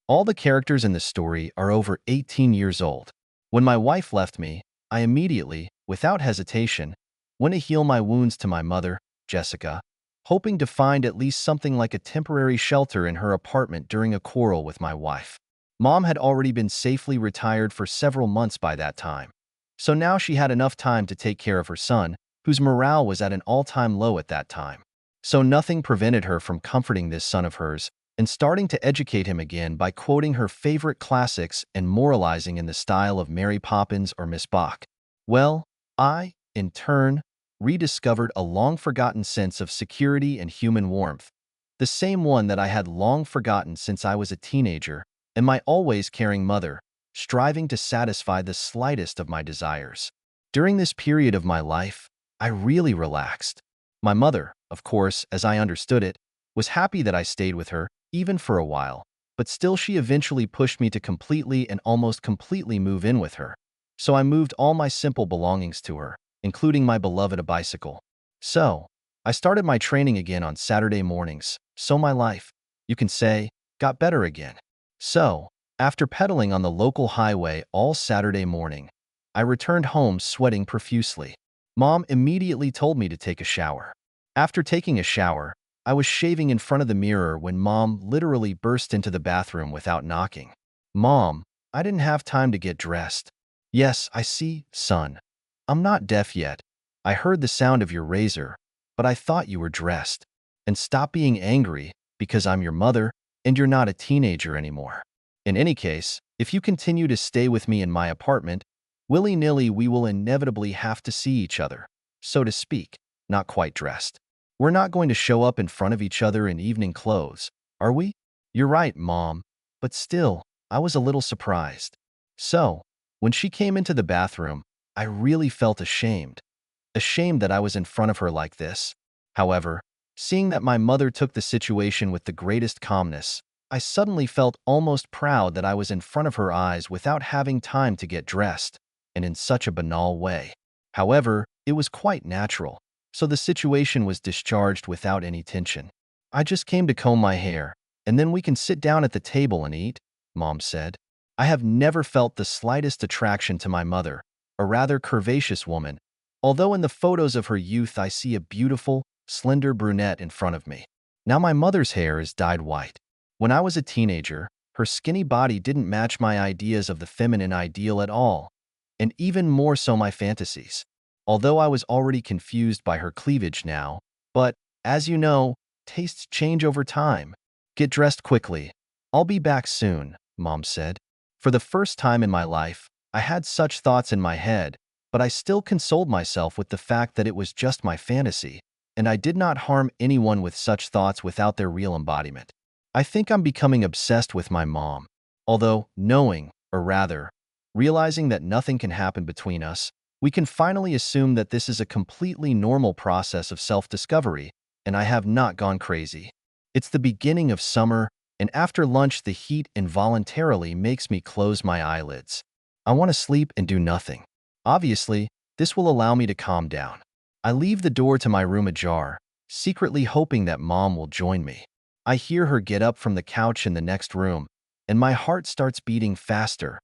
All the characters in the story are over 18 years old. When my wife left me, I immediately, without hesitation, went to heal my wounds to my mother, Jessica, hoping to find at least something like a temporary shelter in her apartment during a quarrel with my wife. Mom had already been safely retired for several months by that time, so now she had enough time to take care of her son, whose morale was at an all-time low at that time. So nothing prevented her from comforting this son of hers and starting to educate him again by quoting her favorite classics and moralizing in the style of Mary Poppins or Miss Bach. Well, I, in turn, rediscovered a long-forgotten sense of security and human warmth, the same one that I had long forgotten since I was a teenager, and my always caring mother, striving to satisfy the slightest of my desires. During this period of my life, I really relaxed. My mother, of course, as I understood it, was happy that I stayed with her, even for a while, but still she eventually pushed me to completely and almost completely move in with her. So I moved all my simple belongings to her, including my beloved a bicycle. So, I started my training again on Saturday mornings, so my life, you can say, got better again. So, after pedaling on the local highway all Saturday morning, I returned home sweating profusely. Mom immediately told me to take a shower. After taking a shower, I was shaving in front of the mirror when Mom literally burst into the bathroom without knocking. Mom, I didn't have time to get dressed. Yes, I see, son. I'm not deaf yet. I heard the sound of your razor, but I thought you were dressed. And stop being angry because I'm your mother and you're not a teenager anymore. In any case, if you continue to stay with me in my apartment, willy-nilly we will inevitably have to see each other, so to speak, not quite dressed. We're not going to show up in front of each other in evening clothes, are we? You're right, Mom, but still, I was a little surprised. So, when she came into the bathroom, I really felt ashamed. Ashamed that I was in front of her like this. However, seeing that my mother took the situation with the greatest calmness, I suddenly felt almost proud that I was in front of her eyes without having time to get dressed, and in such a banal way. However, it was quite natural, so the situation was discharged without any tension. I just came to comb my hair, and then we can sit down at the table and eat, Mom said. I have never felt the slightest attraction to my mother, a rather curvaceous woman, although in the photos of her youth I see a beautiful, slender brunette in front of me. Now my mother's hair is dyed white. When I was a teenager, her skinny body didn't match my ideas of the feminine ideal at all, and even more so my fantasies. Although I was already confused by her cleavage now, but, as you know, tastes change over time. Get dressed quickly. I'll be back soon, Mom said. For the first time in my life, I had such thoughts in my head, but I still consoled myself with the fact that it was just my fantasy, and I did not harm anyone with such thoughts without their real embodiment. I think I'm becoming obsessed with my mom, although knowing, or rather, realizing that nothing can happen between us, we can finally assume that this is a completely normal process of self-discovery, and I have not gone crazy. It's the beginning of summer, and after lunch the heat involuntarily makes me close my eyelids. I want to sleep and do nothing. Obviously, this will allow me to calm down. I leave the door to my room ajar, secretly hoping that Mom will join me. I hear her get up from the couch in the next room, and my heart starts beating faster.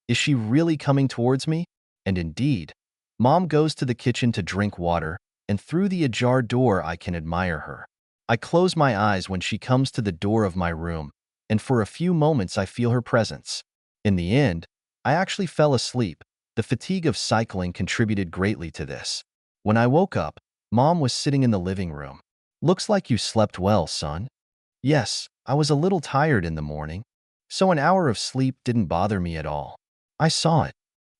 Is she really coming towards me? And indeed, Mom goes to the kitchen to drink water, and through the ajar door I can admire her. I close my eyes when she comes to the door of my room, and for a few moments I feel her presence. In the end, I actually fell asleep. The fatigue of cycling contributed greatly to this. When I woke up, Mom was sitting in the living room. Looks like you slept well, son. Yes, I was a little tired in the morning, so an hour of sleep didn't bother me at all. I saw it.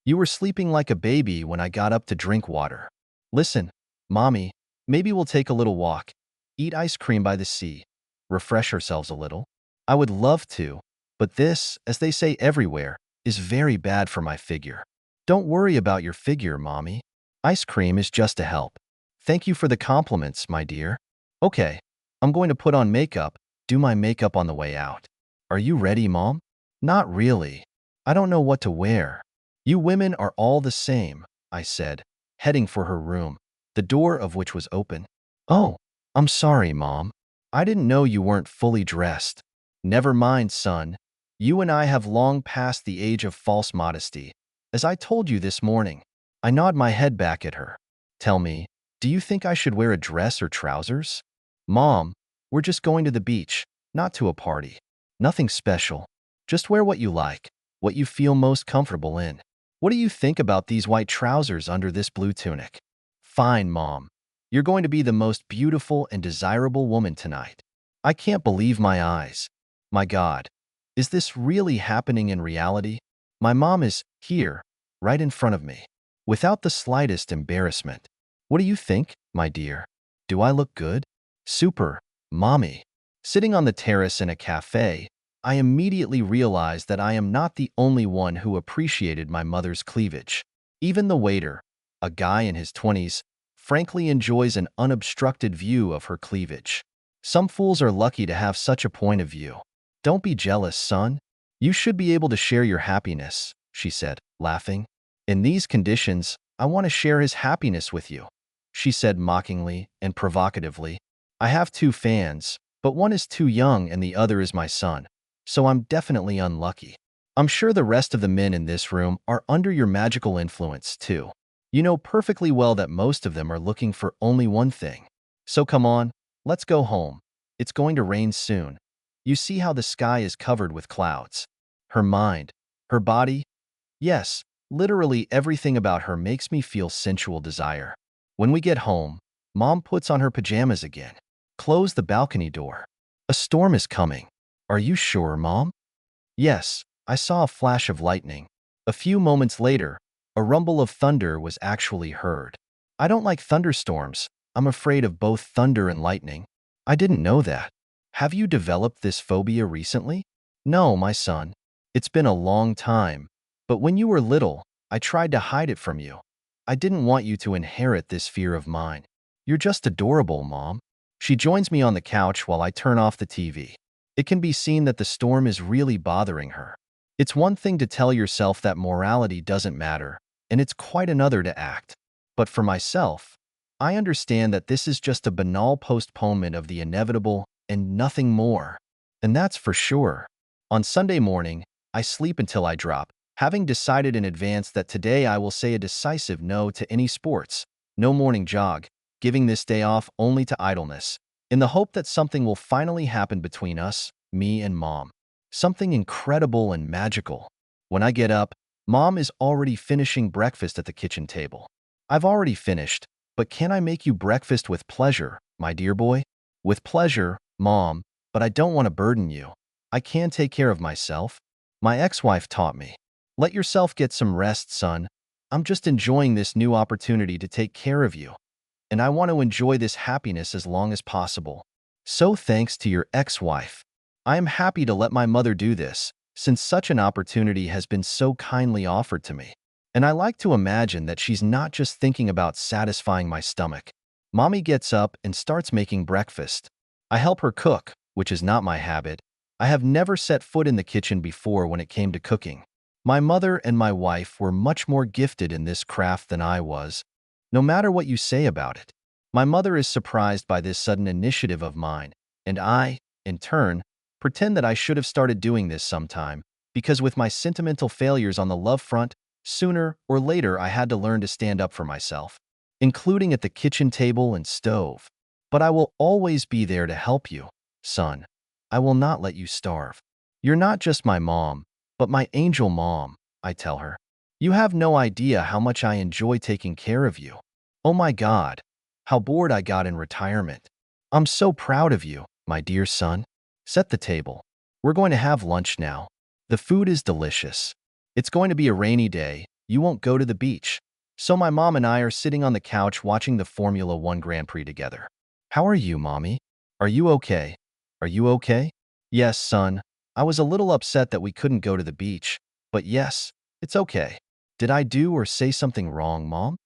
You were sleeping like a baby when I got up to drink water. Listen, Mommy, maybe we'll take a little walk, eat ice cream by the sea, refresh ourselves a little. I would love to, but this, as they say everywhere, is very bad for my figure. Don't worry about your figure, Mommy. Ice cream is just a help. Thank you for the compliments, my dear. Okay, I'm going to put on makeup, do my makeup on the way out. Are you ready, Mom? Not really. I don't know what to wear. You women are all the same, I said, heading for her room, the door of which was open. Oh, I'm sorry, Mom. I didn't know you weren't fully dressed. Never mind, son. You and I have long passed the age of false modesty. As I told you this morning, I nod my head back at her. Tell me, do you think I should wear a dress or trousers? Mom, we're just going to the beach, not to a party. Nothing special. Just wear what you like, what you feel most comfortable in. What do you think about these white trousers under this blue tunic? Fine, Mom. You're going to be the most beautiful and desirable woman tonight. I can't believe my eyes. My God, is this really happening in reality? My mom is here, right in front of me, without the slightest embarrassment. What do you think, my dear? Do I look good? Super, Mommy. Sitting on the terrace in a cafe, I immediately realized that I am not the only one who appreciated my mother's cleavage. Even the waiter, a guy in his 20s, frankly enjoys an unobstructed view of her cleavage. Some fools are lucky to have such a point of view. Don't be jealous, son. You should be able to share your happiness, she said, laughing. In these conditions, I want to share his happiness with you, she said mockingly and provocatively. I have 2 fans, but one is too young and the other is my son, so I'm definitely unlucky. I'm sure the rest of the men in this room are under your magical influence, too. You know perfectly well that most of them are looking for only one thing. So come on, let's go home. It's going to rain soon. You see how the sky is covered with clouds. Her mind, her body, yes, literally everything about her makes me feel sensual desire. When we get home, Mom puts on her pajamas again. Close the balcony door. A storm is coming. Are you sure, Mom? Yes, I saw a flash of lightning. A few moments later, a rumble of thunder was actually heard. I don't like thunderstorms. I'm afraid of both thunder and lightning. I didn't know that. Have you developed this phobia recently? No, my son. It's been a long time. But when you were little, I tried to hide it from you. I didn't want you to inherit this fear of mine. You're just adorable, Mom. She joins me on the couch while I turn off the TV. It can be seen that the storm is really bothering her. It's one thing to tell yourself that morality doesn't matter, and it's quite another to act. But for myself, I understand that this is just a banal postponement of the inevitable and nothing more. And that's for sure. On Sunday morning, I sleep until I drop, having decided in advance that today I will say a decisive no to any sports, no morning jog, giving this day off only to idleness, in the hope that something will finally happen between us, me and Mom. Something incredible and magical. When I get up, Mom is already finishing breakfast at the kitchen table. I've already finished, but can I make you breakfast with pleasure, my dear boy? With pleasure, Mom, but I don't want to burden you. I can take care of myself. My ex-wife taught me. Let yourself get some rest, son. I'm just enjoying this new opportunity to take care of you. And I want to enjoy this happiness as long as possible. So thanks to your ex-wife. I am happy to let my mother do this, since such an opportunity has been so kindly offered to me. And I like to imagine that she's not just thinking about satisfying my stomach. Mommy gets up and starts making breakfast. I help her cook, which is not my habit. I have never set foot in the kitchen before when it came to cooking. My mother and my wife were much more gifted in this craft than I was, no matter what you say about it. My mother is surprised by this sudden initiative of mine, and I, in turn, pretend that I should have started doing this sometime, because with my sentimental failures on the love front, sooner or later I had to learn to stand up for myself, including at the kitchen table and stove. But I will always be there to help you, son. I will not let you starve. You're not just my mom, but my angel mom, I tell her. You have no idea how much I enjoy taking care of you. Oh my God, how bored I got in retirement. I'm so proud of you, my dear son. Set the table. We're going to have lunch now. The food is delicious. It's going to be a rainy day. You won't go to the beach. So my mom and I are sitting on the couch watching the Formula One Grand Prix together. How are you, Mommy? Are you okay? Are you okay? Yes, son. I was a little upset that we couldn't go to the beach, but yes, it's okay. Did I do or say something wrong, Mom?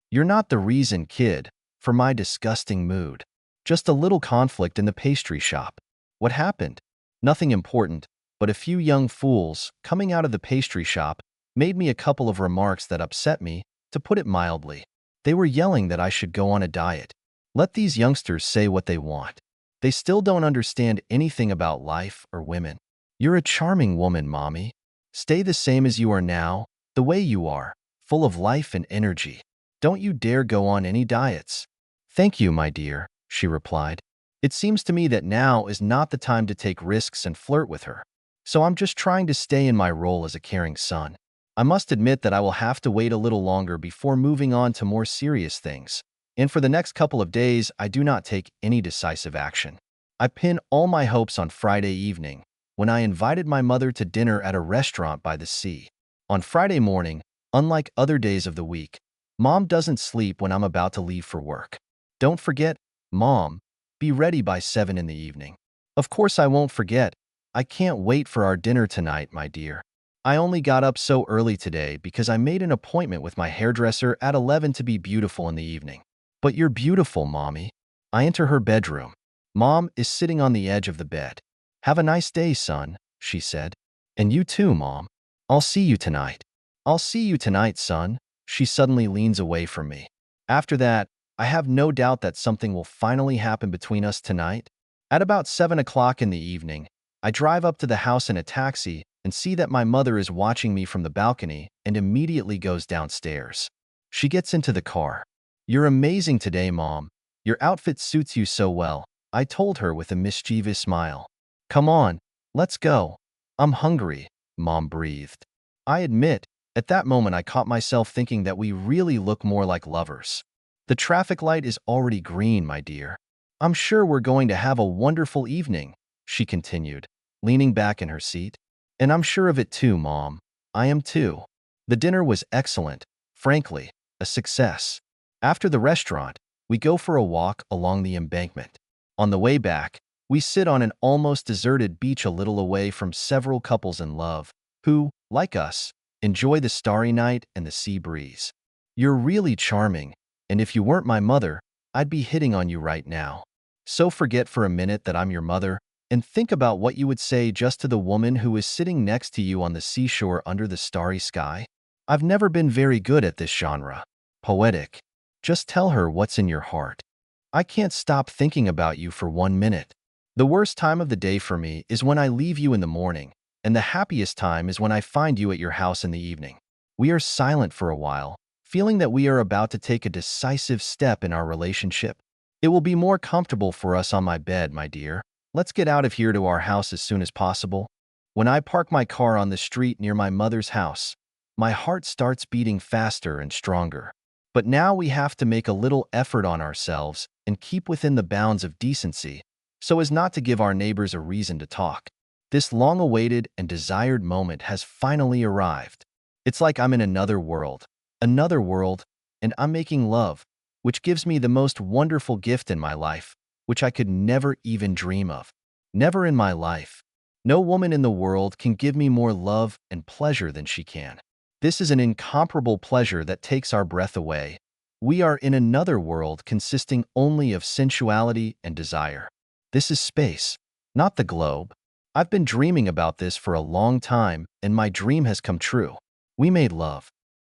You're not the reason, kid, for my disgusting mood. Just a little conflict in the pastry shop. What happened? Nothing important, but a few young fools coming out of the pastry shop made me a couple of remarks that upset me, to put it mildly. They were yelling that I should go on a diet. Let these youngsters say what they want. They still don't understand anything about life or women. You're a charming woman, Mommy. Stay the same as you are now, the way you are, full of life and energy. Don't you dare go on any diets. Thank you, my dear, she replied. It seems to me that now is not the time to take risks and flirt with her. So I'm just trying to stay in my role as a caring son. I must admit that I will have to wait a little longer before moving on to more serious things. And for the next couple of days, I do not take any decisive action. I pin all my hopes on Friday evening, when I invited my mother to dinner at a restaurant by the sea. On Friday morning, unlike other days of the week, Mom doesn't sleep when I'm about to leave for work. Don't forget, Mom, be ready by 7 in the evening. Of course I won't forget. I can't wait for our dinner tonight, my dear. I only got up so early today because I made an appointment with my hairdresser at 11 to be beautiful in the evening. But you're beautiful, Mommy. I enter her bedroom. Mom is sitting on the edge of the bed. Have a nice day, son, she said. And you too, Mom. I'll see you tonight. I'll see you tonight, son. She suddenly leans away from me. After that, I have no doubt that something will finally happen between us tonight. At about 7 o'clock in the evening, I drive up to the house in a taxi and see that my mother is watching me from the balcony and immediately goes downstairs. She gets into the car. You're amazing today, Mom. Your outfit suits you so well, I told her with a mischievous smile. Come on, let's go. I'm hungry, Mom breathed. I admit, at that moment I caught myself thinking that we really look more like lovers. The traffic light is already green, my dear. I'm sure we're going to have a wonderful evening, she continued, leaning back in her seat. And I'm sure of it too, Mom. I am too. The dinner was excellent, frankly, a success. After the restaurant, we go for a walk along the embankment. On the way back, we sit on an almost deserted beach a little away from several couples in love, who, like us, enjoy the starry night and the sea breeze. You're really charming, and if you weren't my mother, I'd be hitting on you right now. So forget for a minute that I'm your mother, and think about what you would say just to the woman who is sitting next to you on the seashore under the starry sky. I've never been very good at this genre. Poetic. Just tell her what's in your heart. I can't stop thinking about you for 1 minute. The worst time of the day for me is when I leave you in the morning, and the happiest time is when I find you at your house in the evening. We are silent for a while, feeling that we are about to take a decisive step in our relationship. It will be more comfortable for us on my bed, my dear. Let's get out of here to our house as soon as possible. When I park my car on the street near my mother's house, my heart starts beating faster and stronger. But now we have to make a little effort on ourselves and keep within the bounds of decency, so as not to give our neighbors a reason to talk. This long-awaited and desired moment has finally arrived. It's like I'm in another world, and I'm making love, which gives me the most wonderful gift in my life, which I could never even dream of. Never in my life. No woman in the world can give me more love and pleasure than she can. This is an incomparable pleasure that takes our breath away. We are in another world consisting only of sensuality and desire. This is space, not the globe. I've been dreaming about this for a long time, and my dream has come true. We made love.